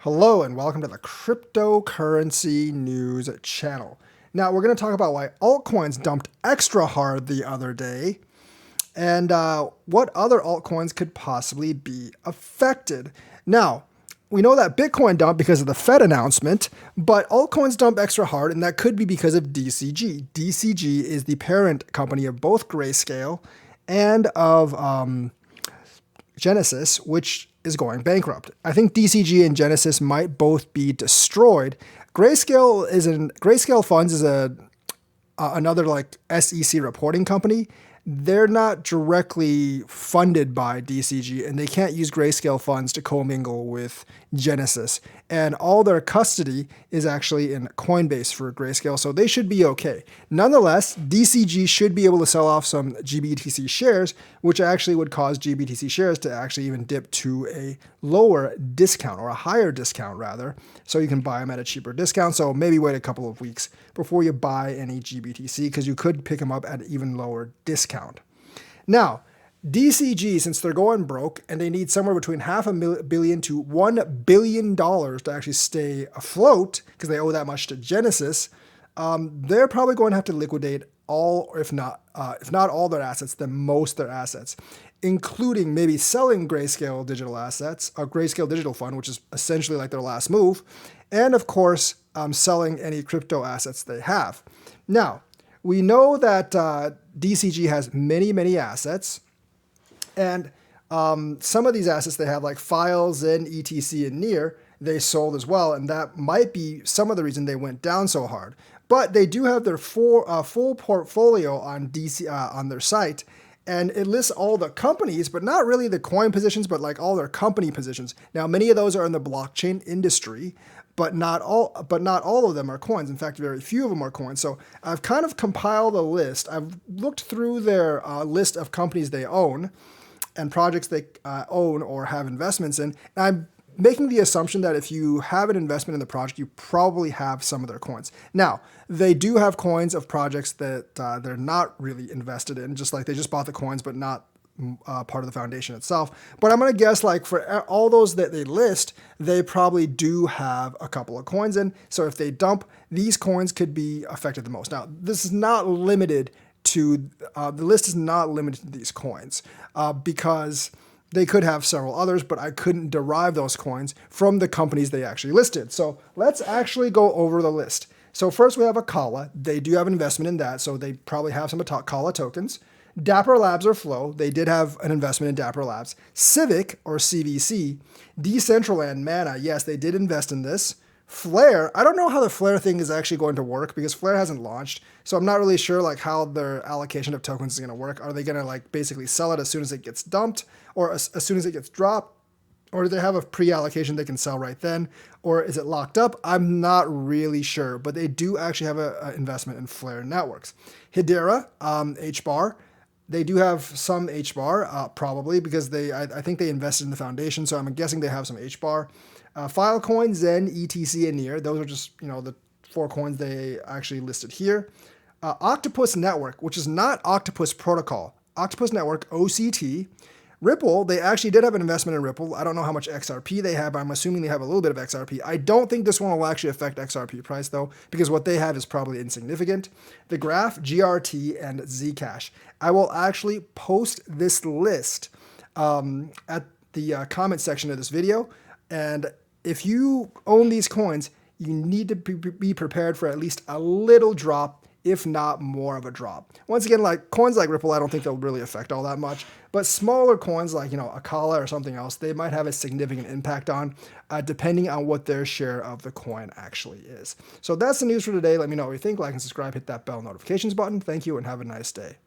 Hello and welcome to the Cryptocurrency News channel. Now we're going to talk about why altcoins dumped extra hard the other day and what other altcoins could possibly be affected. Now, we know that Bitcoin dumped because of the Fed announcement, but altcoins dump extra hard, and that could be because of DCG. DCG is the parent company of both Grayscale and of Genesis, which is going bankrupt. I think DCG and Genesis might both be destroyed. Grayscale Funds is another like SEC reporting company. They're not directly funded by DCG, and they can't use Grayscale Funds to commingle with Genesis. And all their custody is actually in Coinbase for Grayscale, so they should be okay. Nonetheless, DCG should be able to sell off some GBTC shares, which actually would cause GBTC shares to actually even dip to a lower discount, or a higher discount rather, so you can buy them at a cheaper discount. So maybe wait a couple of weeks before you buy any GBTC, because you could pick them up at an even lower discount. Now, DCG, since they're going broke and they need somewhere between $500 million to $1 billion to actually stay afloat, because they owe that much to Genesis, they're probably going to have to liquidate all, or if not all their assets, then most of their assets, including maybe selling Grayscale Digital assets, a Grayscale Digital Fund, which is essentially like their last move, and of course, selling any crypto assets they have. Now, we know that DCG has many assets, and some of these assets they have, like Files, Zen, ETC, and Near, they sold as well, and that might be some of the reason they went down so hard. But they do have their full portfolio on on their site, and it lists all the companies, but not really the coin positions, but like all their company positions. Now, many of those are in the blockchain industry, but not all of them are coins. In fact, very few of them are coins. So I've kind of compiled a list. I've looked through their list of companies they own and projects they own or have investments in. And I'm making the assumption that if you have an investment in the project, you probably have some of their coins. Now, they do have coins of projects that they're not really invested in, just like they just bought the coins, but not part of the foundation itself. But I'm going to guess, like, for all those that they list, they probably do have a couple of coins in. So if they dump, these coins could be affected the most. Now, this is not limited to, the list is not limited to these coins, because they could have several others, but I couldn't derive those coins from the companies they actually listed. So let's actually go over the list. So first we have Acala. They do have an investment in that, so they probably have some Acala tokens. Dapper Labs or Flow, they did have an investment in Dapper Labs. Civic or CVC, Decentraland, Mana, yes, they did invest in this. Flare, I don't know how the Flare thing is actually going to work because Flare hasn't launched, so I'm not really sure like how their allocation of tokens is going to work. Are they going to like basically sell it as soon as it gets dumped, or as soon as it gets dropped, or do they have a pre-allocation they can sell right then, or is it locked up? I'm not really sure, but they do actually have an investment in Flare Networks. Hedera, HBAR, they do have some HBAR, probably because I think they invested in the foundation, so I'm guessing they have some HBAR. Filecoin, Zen, ETC, and Near. Those are just, the 4 coins they actually listed here. Octopus Network, which is not Octopus Protocol. Octopus Network, OCT. Ripple, they actually did have an investment in Ripple. I don't know how much XRP they have, but I'm assuming they have a little bit of XRP. I don't think this one will actually affect XRP price, though, because what they have is probably insignificant. The Graph, GRT, and Zcash. I will actually post this list at the comment section of this video, and if you own these coins, you need to be prepared for at least a little drop, if not more of a drop. Once again, like coins like Ripple, I don't think they'll really affect all that much, but smaller coins like, Acala or something else, they might have a significant impact on, depending on what their share of the coin actually is. So that's the news for today. Let me know what you think. Like and subscribe, hit that bell notifications button. Thank you and have a nice day.